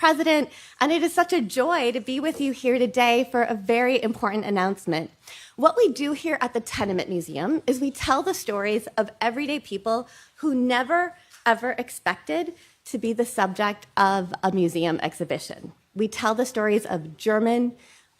president, and it is such a joy to be with you here today for a very important announcement. What we do here at the Tenement Museum is we tell the stories of everyday people who never, ever expected to be the subject of a museum exhibition. We tell the stories of German,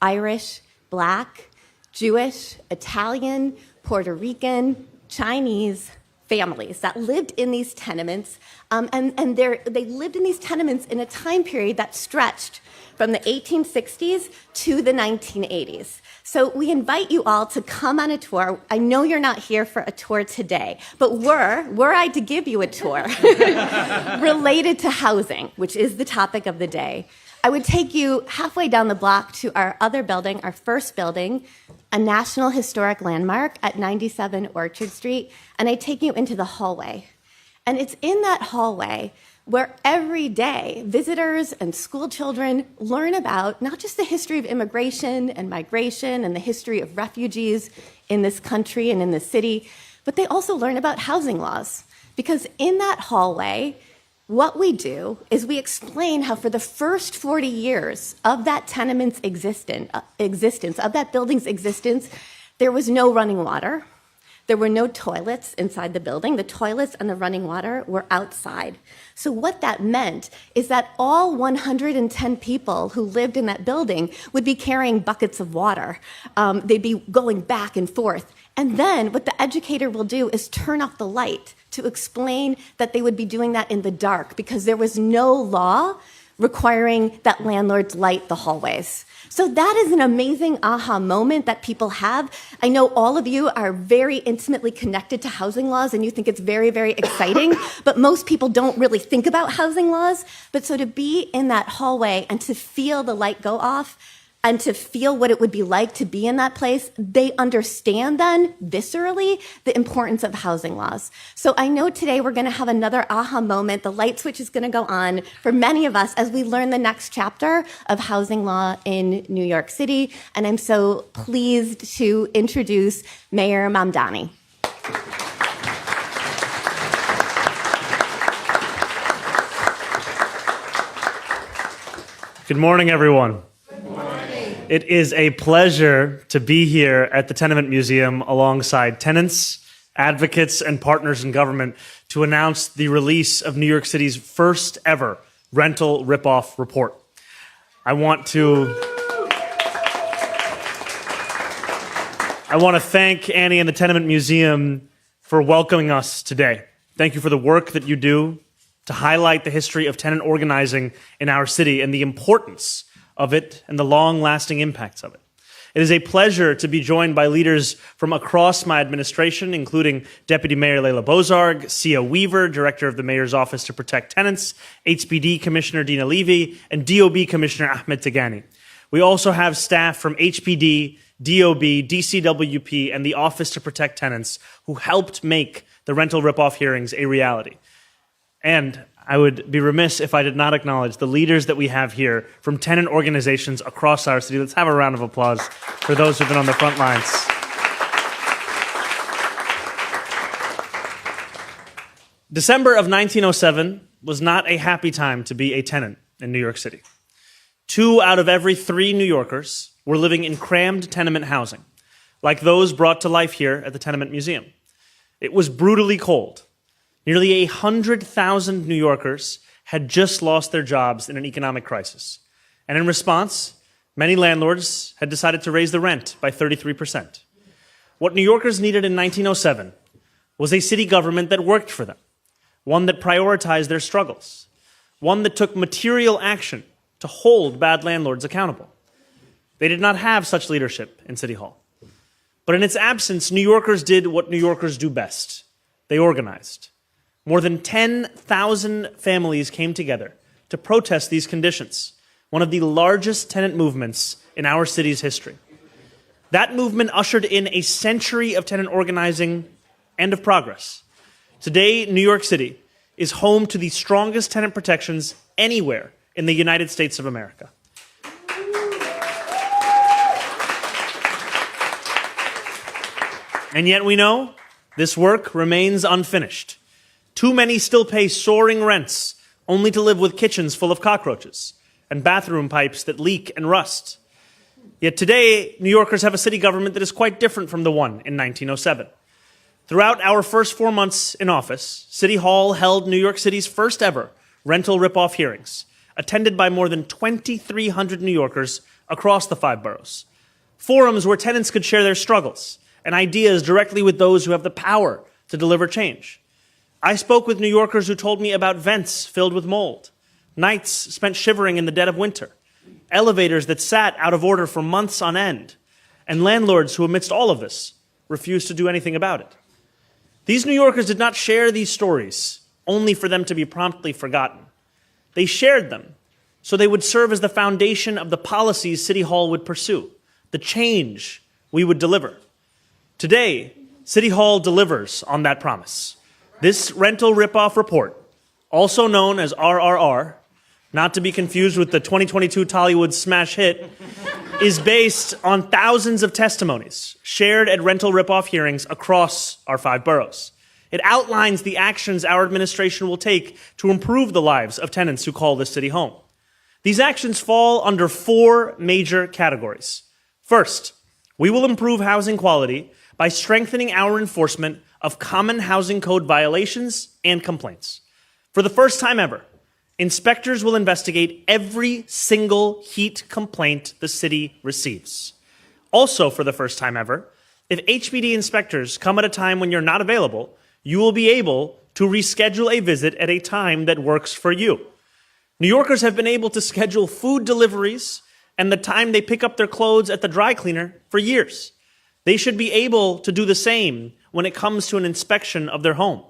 Irish, Black, Jewish, Italian, Puerto Rican, Chinese families that lived in these tenements, and they lived in these tenements in a time period that stretched from the 1860s to the 1980s. So we invite you all to come on a tour. I know you're not here for a tour today, but were I to give you a tour related to housing, which is the topic of the day, I would take you halfway down the block to our other building, our first building, a National Historic Landmark at 97 Orchard Street, and I take you into the hallway. And it's in that hallway where every day visitors and school children learn about not just the history of immigration and migration and the history of refugees in this country and in this city, but they also learn about housing laws. Because in that hallway, what we do is we explain how for the first 40 years of that tenement's existence, of that building's existence, there was no running water. There were no toilets inside the building. The toilets and the running water were outside. So what that meant is that all 110 people who lived in that building would be carrying buckets of water. They'd be going back and forth. And then what the educator will do is turn off the light to explain that they would be doing that in the dark because there was no law requiring that landlords light the hallways. So that is an amazing aha moment that people have. I know all of you are very intimately connected to housing laws and you think it's very, very exciting, but most people don't really think about housing laws. But so to be in that hallway and to feel the light go off and to feel what it would be like to be in that place, they understand then, viscerally, the importance of housing laws. So I know today we're gonna have another aha moment. The light switch is gonna go on for many of us as we learn the next chapter of housing law in New York City. And I'm so pleased to introduce Mayor Mamdani. Good morning, everyone. It is a pleasure to be here at the Tenement Museum alongside tenants, advocates, and partners in government to announce the release of New York City's first ever rental ripoff report. I want to thank Annie and the Tenement Museum for welcoming us today. Thank you for the work that you do to highlight the history of tenant organizing in our city and the importance of it and the long-lasting impacts of it. It is a pleasure to be joined by leaders from across my administration, including Deputy Mayor Leila Bozarg, Sia Weaver, Director of the Mayor's Office to Protect Tenants, HPD Commissioner Dina Levy, and DOB Commissioner Ahmed Tigani. We also have staff from HPD, DOB, DCWP, and the Office to Protect Tenants who helped make the rental ripoff hearings a reality. And I would be remiss if I did not acknowledge the leaders that we have here from tenant organizations across our city. Let's have a round of applause for those who've been on the front lines. December of 1907 was not a happy time to be a tenant in New York City. 2 out of every 3 New Yorkers were living in crammed tenement housing, like those brought to life here at the Tenement Museum. It was brutally cold. Nearly 100,000 New Yorkers had just lost their jobs in an economic crisis. And in response, many landlords had decided to raise the rent by 33%. What New Yorkers needed in 1907 was a city government that worked for them, one that prioritized their struggles, one that took material action to hold bad landlords accountable. They did not have such leadership in City Hall. But in its absence, New Yorkers did what New Yorkers do best. They organized. More than 10,000 families came together to protest these conditions, one of the largest tenant movements in our city's history. That movement ushered in a century of tenant organizing and of progress. Today, New York City is home to the strongest tenant protections anywhere in the United States of America. And yet we know this work remains unfinished. Too many still pay soaring rents only to live with kitchens full of cockroaches. and bathroom pipes that leak and rust. Yet today, New Yorkers have a city government that is quite different from the one in 1907. Throughout our first 4 months in office, City Hall held New York City's first ever rental ripoff hearings, attended by more than 2,300 New Yorkers across the 5 boroughs. Forums where tenants could share their struggles and ideas directly with those who have the power to deliver change. I spoke with New Yorkers who told me about vents filled with mold, nights spent shivering in the dead of winter, elevators that sat out of order for months on end, and landlords who, amidst all of this, refused to do anything about it. These New Yorkers did not share these stories only for them to be promptly forgotten. They shared them so they would serve as the foundation of the policies City Hall would pursue, the change we would deliver. Today, City Hall delivers on that promise. This rental ripoff report, also known as RRR, not to be confused with the 2022 Tollywood smash hit, is based on thousands of testimonies shared at rental ripoff hearings across our 5 boroughs. It outlines the actions our administration will take to improve the lives of tenants who call this city home. These actions fall under 4 major categories. First, we will improve housing quality by strengthening our enforcement of common housing code violations and complaints. For the first time ever, inspectors will investigate every single heat complaint the city receives. Also, for the first time ever, if HPD inspectors come at a time when you're not available, you will be able to reschedule a visit at a time that works for you. New Yorkers have been able to schedule food deliveries and the time they pick up their clothes at the dry cleaner for years. They should be able to do the same when it comes to an inspection of their home.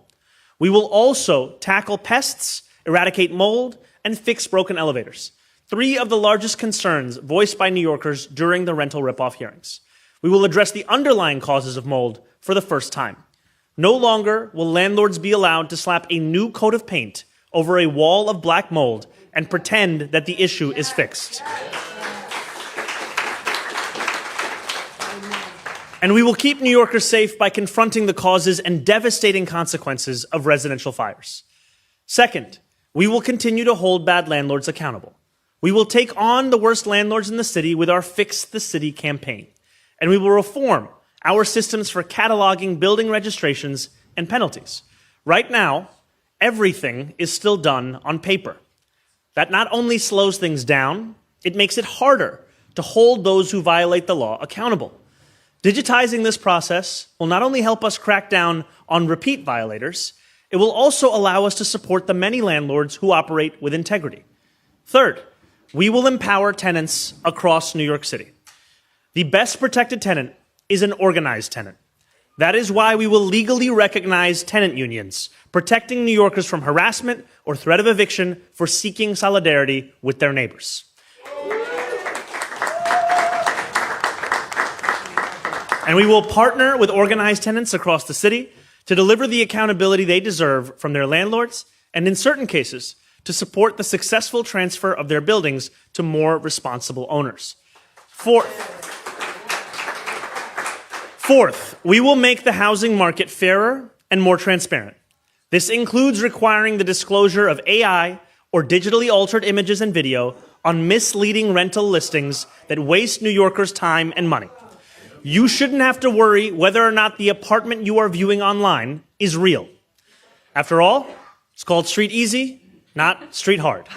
We will also tackle pests, eradicate mold, and fix broken elevators. 3 of the largest concerns voiced by New Yorkers during the rental ripoff hearings. We will address the underlying causes of mold for the first time. No longer will landlords be allowed to slap a new coat of paint over a wall of black mold and pretend that the issue is fixed. And we will keep New Yorkers safe by confronting the causes and devastating consequences of residential fires. Second, we will continue to hold bad landlords accountable. We will take on the worst landlords in the city with our Fix the City campaign. And we will reform our systems for cataloging building registrations and penalties. Right now, everything is still done on paper. That not only slows things down, it makes it harder to hold those who violate the law accountable. Digitizing this process will not only help us crack down on repeat violators, it will also allow us to support the many landlords who operate with integrity. Third, we will empower tenants across New York City. The best protected tenant is an organized tenant. That is why we will legally recognize tenant unions, protecting New Yorkers from harassment or threat of eviction for seeking solidarity with their neighbors. And we will partner with organized tenants across the city to deliver the accountability they deserve from their landlords, and in certain cases, to support the successful transfer of their buildings to more responsible owners. Fourth, we will make the housing market fairer and more transparent. This includes requiring the disclosure of AI or digitally altered images and video on misleading rental listings that waste New Yorkers' time and money. You shouldn't have to worry whether or not the apartment you are viewing online is real. After all, it's called Street Easy, not Street Hard.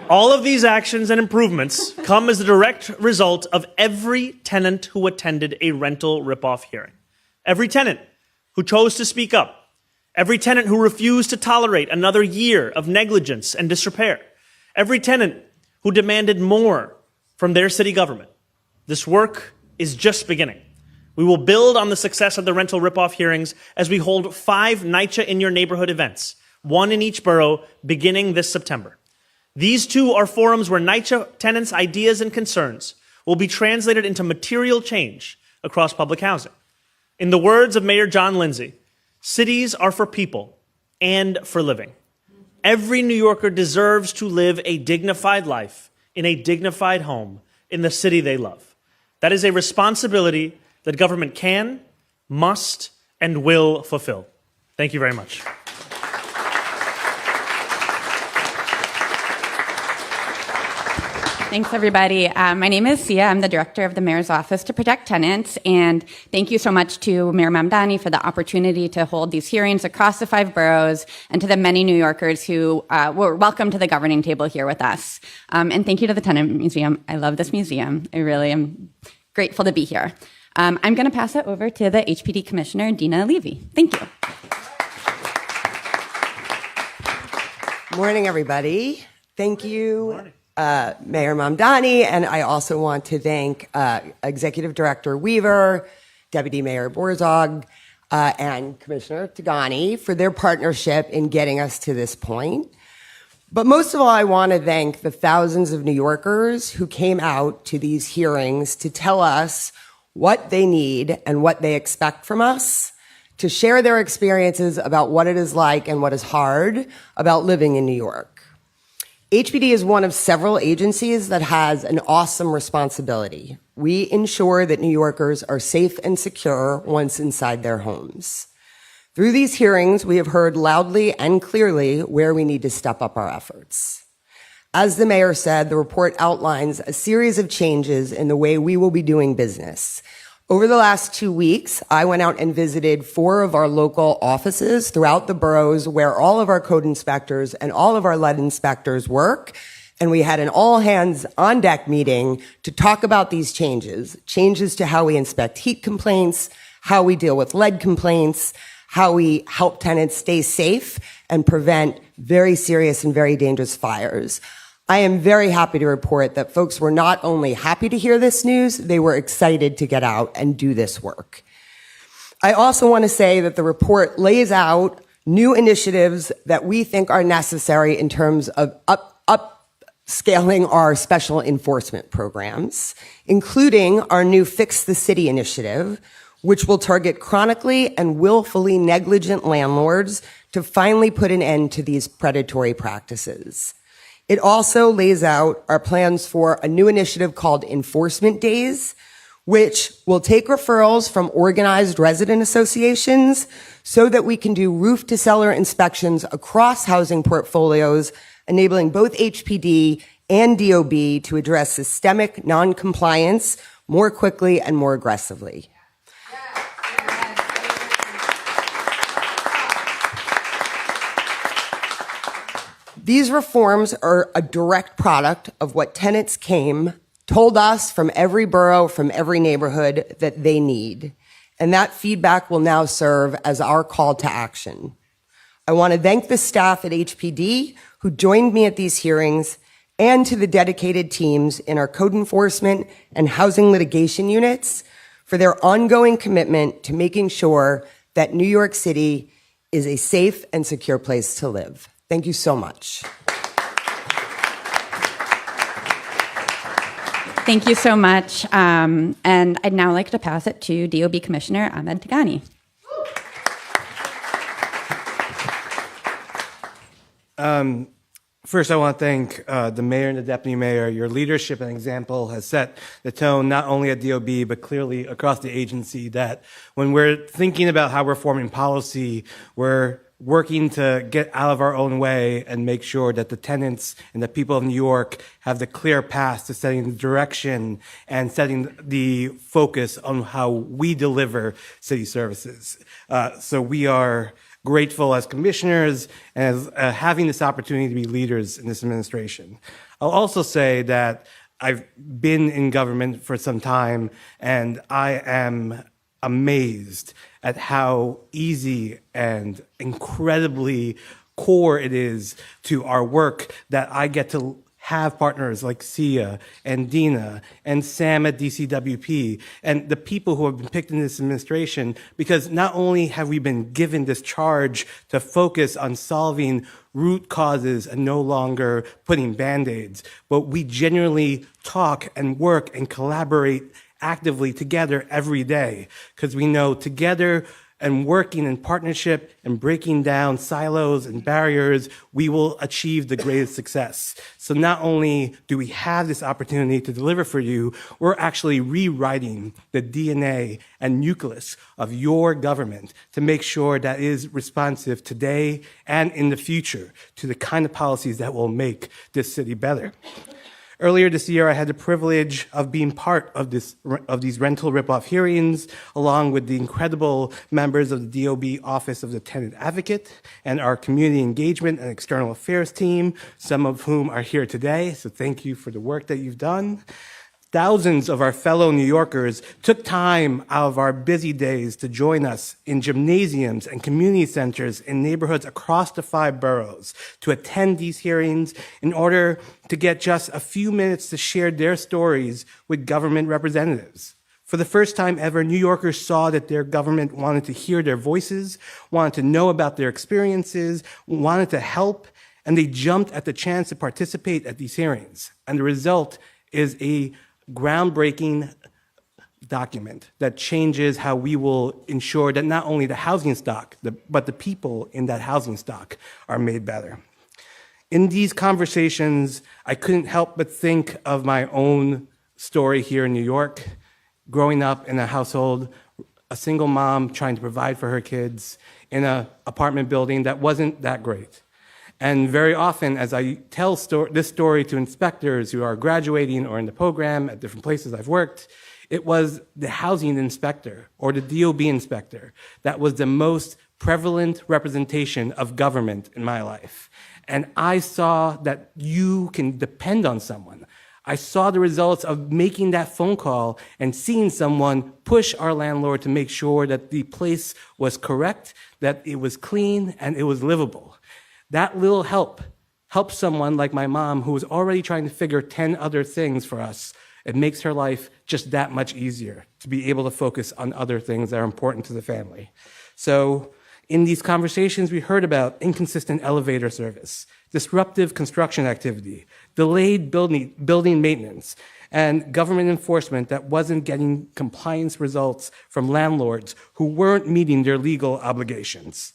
All of these actions and improvements come as a direct result of every tenant who attended a rental ripoff hearing. Every tenant who chose to speak up. Every tenant who refused to tolerate another year of negligence and disrepair. Every tenant who demanded more from their city government. This work is just beginning. We will build on the success of the rental ripoff hearings as we hold 5 NYCHA in Your Neighborhood events, 1 in each borough, beginning this September. These 2 are forums where NYCHA tenants' ideas and concerns will be translated into material change across public housing. In the words of Mayor John Lindsay, cities are for people and for living. Every New Yorker deserves to live a dignified life in a dignified home in the city they love. That is a responsibility that government can, must, and will fulfill. Thank you very much. Thanks, everybody. My name is Sia. I'm the director of the Mayor's Office to Protect Tenants, and thank you so much to Mayor Mamdani for the opportunity to hold these hearings across the 5 boroughs, and to the many New Yorkers who were welcome to the governing table here with us. And thank you to the Tenement Museum. I love this museum. I really am grateful to be here. I'm going to pass it over to the HPD Commissioner, Dina Levy. Thank you. Morning, everybody. Thank you, Mayor Mamdani, and I also want to thank Executive Director Weaver, Deputy Mayor Borzog, and Commissioner Tagani for their partnership in getting us to this point. But most of all, I want to thank the thousands of New Yorkers who came out to these hearings to tell us what they need and what they expect from us, to share their experiences about what it is like and what is hard about living in New York. HPD is one of several agencies that has an awesome responsibility. We ensure that New Yorkers are safe and secure once inside their homes. Through these hearings, we have heard loudly and clearly where we need to step up our efforts. As the mayor said, the report outlines a series of changes in the way we will be doing business. Over the last 2 weeks, I went out and visited 4 of our local offices throughout the boroughs where all of our code inspectors and all of our lead inspectors work. And we had an all hands on deck meeting to talk about these changes to how we inspect heat complaints, how we deal with lead complaints, how we help tenants stay safe and prevent very serious and very dangerous fires. I am very happy to report that folks were not only happy to hear this news, they were excited to get out and do this work. I also want to say that the report lays out new initiatives that we think are necessary in terms of upscaling our special enforcement programs, including our new Fix the City initiative, which will target chronically and willfully negligent landlords to finally put an end to these predatory practices. It also lays out our plans for a new initiative called Enforcement Days, which will take referrals from organized resident associations so that we can do roof-to-cellar inspections across housing portfolios, enabling both HPD and DOB to address systemic noncompliance more quickly and more aggressively. These reforms are a direct product of what tenants told us from every borough, from every neighborhood that they need. And that feedback will now serve as our call to action. I want to thank the staff at HPD who joined me at these hearings, and to the dedicated teams in our code enforcement and housing litigation units for their ongoing commitment to making sure that New York City is a safe and secure place to live. Thank you so much. Thank you so much. And I'd now like to pass it to DOB Commissioner Ahmed Tagani. First, I want to thank the mayor and the deputy mayor. Your leadership and example has set the tone not only at DOB, but clearly across the agency, that when we're thinking about how we're forming policy, we're working to get out of our own way and make sure that the tenants and the people of New York have the clear path to setting the direction and setting the focus on how we deliver city services. So we are grateful as commissioners and as having this opportunity to be leaders in this administration. I'll also say that I've been in government for some time, and I am amazed at how easy and incredibly core it is to our work that I get to have partners like Sia and Dina and Sam at DCWP and the people who have been picked in this administration, because not only have we been given this charge to focus on solving root causes and no longer putting Band-Aids, but we genuinely talk and work and collaborate actively together every day, because we know together and working in partnership and breaking down silos and barriers, we will achieve the greatest success. So not only do we have this opportunity to deliver for you, we're actually rewriting the DNA and nucleus of your government to make sure that it is responsive today and in the future to the kind of policies that will make this city better. Earlier this year, I had the privilege of being part of these rental ripoff hearings, along with the incredible members of the DOB Office of the Tenant Advocate and our community engagement and external affairs team, some of whom are here today. So thank you for the work that you've done. Thousands of our fellow New Yorkers took time out of our busy days to join us in gymnasiums and community centers in neighborhoods across the 5 boroughs to attend these hearings in order to get just a few minutes to share their stories with government representatives. For the first time ever, New Yorkers saw that their government wanted to hear their voices, wanted to know about their experiences, wanted to help, and they jumped at the chance to participate at these hearings. And the result is a groundbreaking document that changes how we will ensure that not only the housing stock, but the people in that housing stock are made better. In these conversations, I couldn't help but think of my own story here in New York, growing up in a household, a single mom trying to provide for her kids in an apartment building that wasn't that great. And very often, as I tell this story to inspectors who are graduating or in the program at different places I've worked, it was the housing inspector or the DOB inspector that was the most prevalent representation of government in my life. And I saw that you can depend on someone. I saw the results of making that phone call and seeing someone push our landlord to make sure that the place was correct, that it was clean, and it was livable. That little help helps someone like my mom who was already trying to figure 10 other things for us. It makes her life just that much easier to be able to focus on other things that are important to the family. So in these conversations, we heard about inconsistent elevator service, disruptive construction activity, delayed building maintenance, and government enforcement that wasn't getting compliance results from landlords who weren't meeting their legal obligations.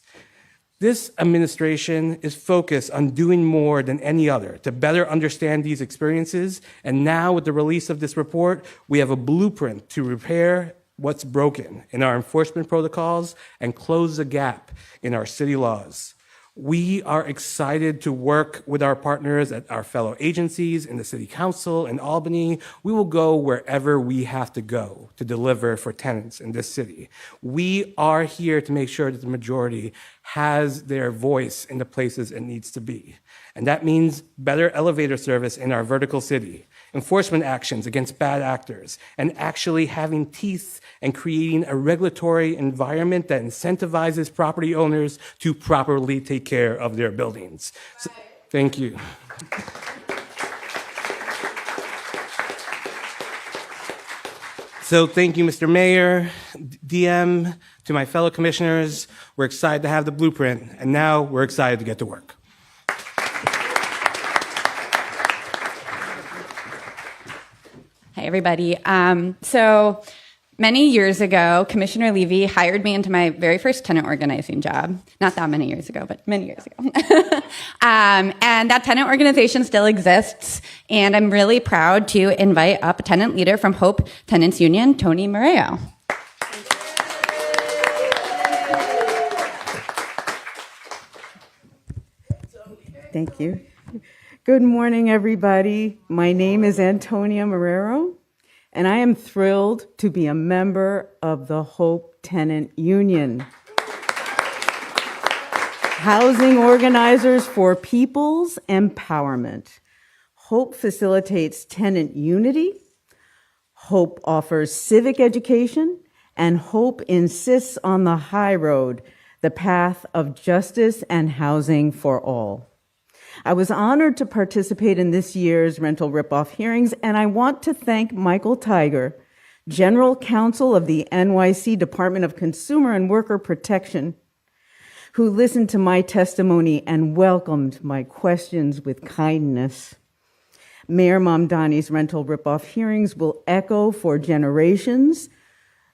This administration is focused on doing more than any other to better understand these experiences. And now with the release of this report, we have a blueprint to repair what's broken in our enforcement protocols and close the gap in our city laws. We are excited to work with our partners at our fellow agencies in the City Council in Albany. We will go wherever we have to go to deliver for tenants in this city. We are here to make sure that the majority has their voice in the places it needs to be. And that means better elevator service in our vertical city, enforcement actions against bad actors, and actually having teeth and creating a regulatory environment that incentivizes property owners to properly take care of their buildings. So, thank you. So thank you, Mr. Mayor, DM, to my fellow commissioners. We're excited to have the blueprint, and now we're excited to get to work. Hi, everybody. So many years ago, Commissioner Levy hired me into my very first tenant organizing job. Not that many years ago, but many years ago. And that tenant organization still exists. And I'm really proud to invite up a tenant leader from Hope Tenants Union, Tony Moreo. Thank you. Good morning, everybody. My name is Antonia Marrero, and I am thrilled to be a member of the Hope Tenant Union. Housing organizers for people's empowerment. Hope facilitates tenant unity. Hope offers civic education, and Hope insists on the high road, the path of justice and housing for all. I was honored to participate in this year's rental ripoff hearings, and I want to thank Michael Tiger, General Counsel of the NYC Department of Consumer and Worker Protection, who listened to my testimony and welcomed my questions with kindness. Mayor Mamdani's rental ripoff hearings will echo for generations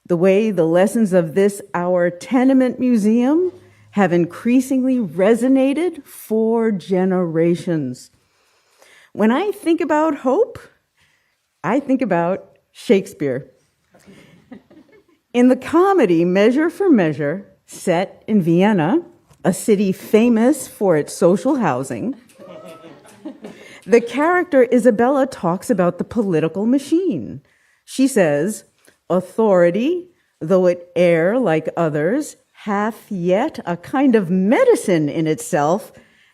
the way the lessons of this, our Tenement Museum, have increasingly resonated for generations. When I think about hope, I think about Shakespeare. In the comedy Measure for Measure, set in Vienna, a city famous for its social housing, The character Isabella talks about the political machine. She says, authority, though it err like others, hath yet a kind of medicine in itself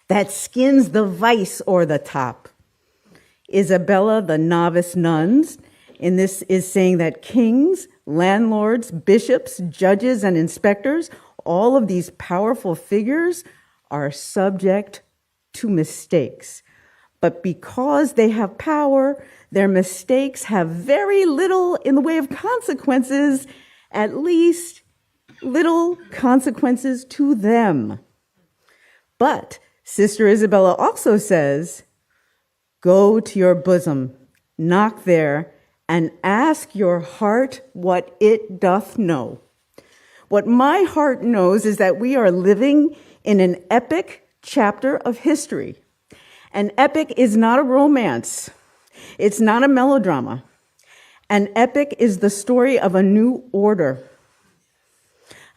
that skins the vice or the top. Isabella, the novice nuns, in this is saying that kings, landlords, bishops, judges, and inspectors, all of these powerful figures are subject to mistakes. But because they have power, their mistakes have very little in the way of consequences, at least little consequences to them. But Sister Isabella also says, go to your bosom, knock there, and ask your heart what it doth know. What my heart knows is that we are living in an epic chapter of history. An epic is not a romance. It's not a melodrama. An epic is the story of a new order.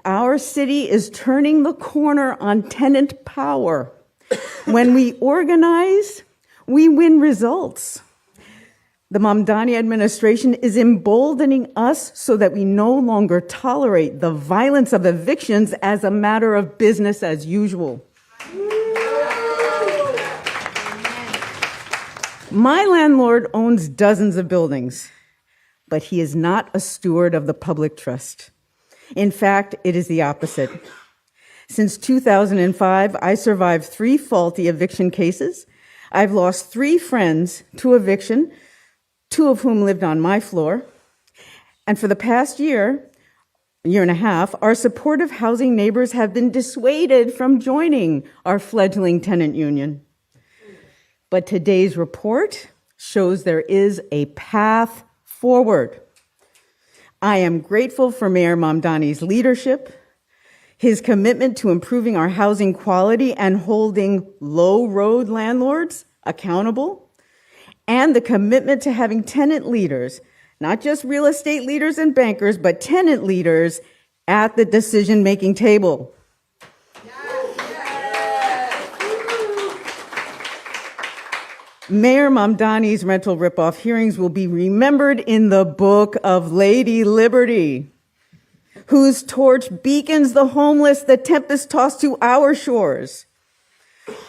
Our city is turning the corner on tenant power. When we organize, we win results. The Mamdani administration is emboldening us so that we no longer tolerate the violence of evictions as a matter of business as usual. My landlord owns dozens of buildings, but he is not a steward of the public trust. In fact, it is the opposite. Since 2005, I survived 3 faulty eviction cases. I've lost 3 friends to eviction, 2 of whom lived on my floor. And for the past year and a half, our supportive housing neighbors have been dissuaded from joining our fledgling tenant union. But today's report shows there is a path forward. I am grateful for Mayor Mamdani's leadership, his commitment to improving our housing quality and holding low-road landlords accountable, and the commitment to having tenant leaders, not just real estate leaders and bankers, but tenant leaders at the decision-making table. Mayor Mamdani's rental ripoff hearings will be remembered in the book of Lady Liberty, whose torch beacons the homeless the tempest tossed to our shores.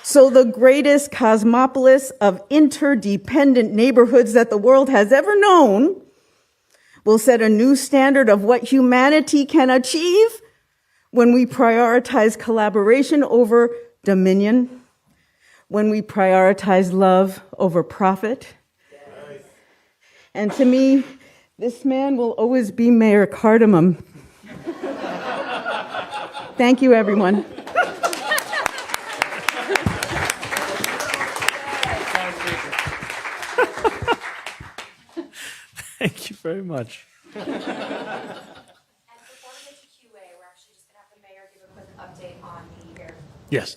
So the greatest cosmopolis of interdependent neighborhoods that the world has ever known will set a new standard of what humanity can achieve when we prioritize collaboration over dominion, when we prioritize love over profit. Nice. And to me, this man will always be Mayor Cardamom. Thank you, everyone. Thank you very much. And before we get to QA, we're actually just going to have the mayor give a quick update on the air. Yes.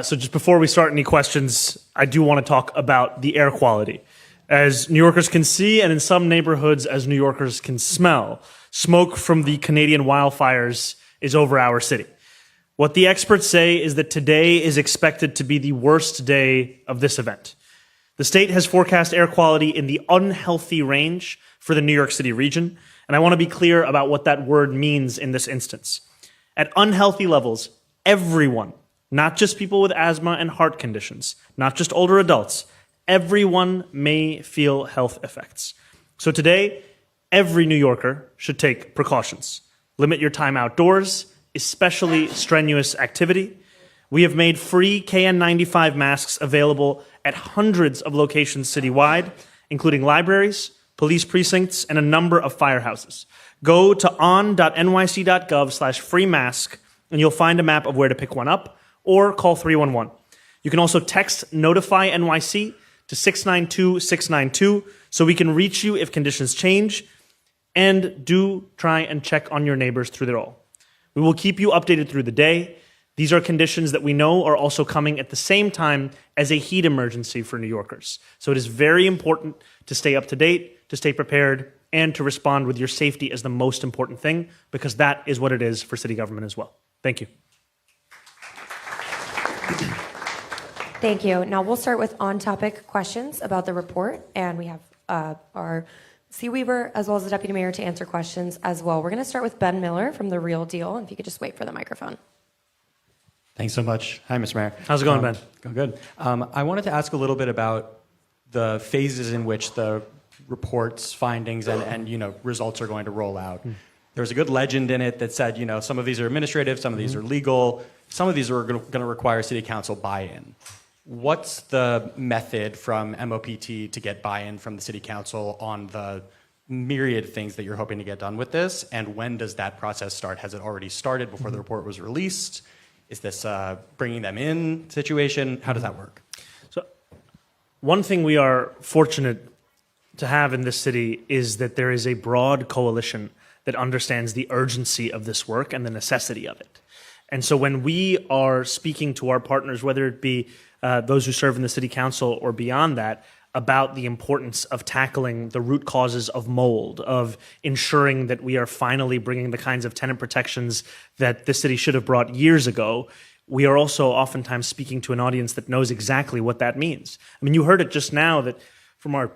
So just before we start any questions, I do want to talk about the air quality. As New Yorkers can see, and in some neighborhoods, as New Yorkers can smell, smoke from the Canadian wildfires is over our city. What the experts say is that today is expected to be the worst day of this event. The state has forecast air quality in the unhealthy range for the New York City region, and I want to be clear about what that word means in this instance. At unhealthy levels, everyone, not just people with asthma and heart conditions, not just older adults, everyone may feel health effects. So today, every New Yorker should take precautions. Limit your time outdoors, especially strenuous activity. We have made free KN95 masks available at hundreds of locations citywide, including libraries, police precincts, and a number of firehouses. Go to on.nyc.gov/free mask, and you'll find a map of where to pick one up, or call 311. You can also text Notify NYC to 692-692 so we can reach you if conditions change, and do try and check on your neighbors through it all. We will keep you updated through the day. These are conditions that we know are also coming at the same time as a heat emergency for New Yorkers. So it is very important to stay up to date, to stay prepared, and to respond with your safety as the most important thing, because that is what it is for city government as well. Thank you. Thank you. Now we'll start with on-topic questions about the report, and we have our C. Weaver as well as the Deputy Mayor to answer questions as well. We're going to start with Ben Miller from The Real Deal, if you could just wait for the microphone. Thanks so much. Hi, Mr. Mayor. How's it going, Ben? Going good. I wanted to ask a little bit about the phases in which the report's findings and results are going to roll out. There was a good legend in it that said, some of these are administrative, some of these are legal, some of these are going to require city council buy-in. What's the method from MOPT to get buy-in from the city council on the myriad things that you're hoping to get done with this? And when does that process start? Has it already started before the report was released? Is this bringing them in situation? How does that work? So, one thing we are fortunate to have in this city is that there is a broad coalition that understands the urgency of this work and the necessity of it. And so when we are speaking to our partners, whether it be those who serve in the city council or beyond that, about the importance of tackling the root causes of mold, of ensuring that we are finally bringing the kinds of tenant protections that this city should have brought years ago, we are also oftentimes speaking to an audience that knows exactly what that means. I mean, you heard it just now that from our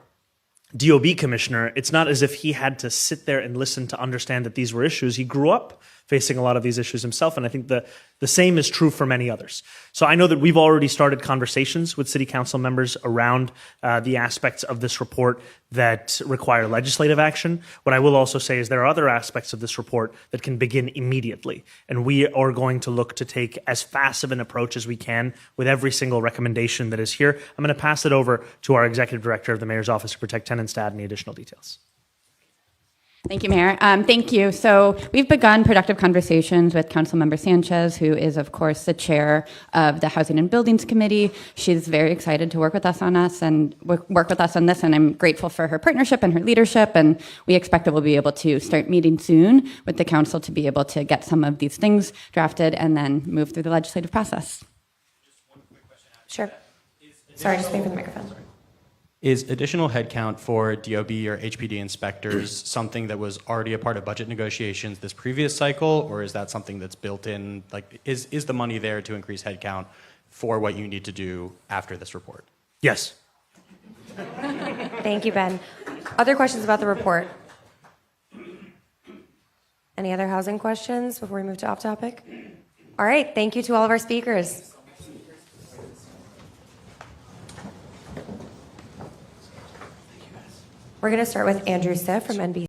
DOB commissioner, it's not as if he had to sit there and listen to understand that these were issues. He grew up facing a lot of these issues himself, and I think the same is true for many others. So I know that we've already started conversations with city council members around the aspects of this report that require legislative action. What I will also say is there are other aspects of this report that can begin immediately, and we are going to look to take as fast of an approach as we can with every single recommendation that is here. I'm going to pass it over to our executive director of the Mayor's Office to Protect Tenants to add any additional details. Thank you, Mayor. Thank you. So we've begun productive conversations with Councilmember Sanchez, who is, of course, the chair of the Housing and Buildings Committee. She's very excited to work with us on this, and I'm grateful for her partnership and her leadership, and we expect that we'll be able to start meeting soon with the council to be able to get some of these things drafted and then move through the legislative process. Just one quick question. Sure. Sorry, just wait for the microphone. Is additional headcount for DOB or HPD inspectors something that was already a part of budget negotiations this previous cycle, or is that something that's built in? Like, is the money there to increase headcount for what you need to do after this report? Yes. Thank you, Ben. Other questions about the report? Any other housing questions before we move to off topic? All right, thank you to all of our speakers. We're going to start with Andrew Siff from NBC.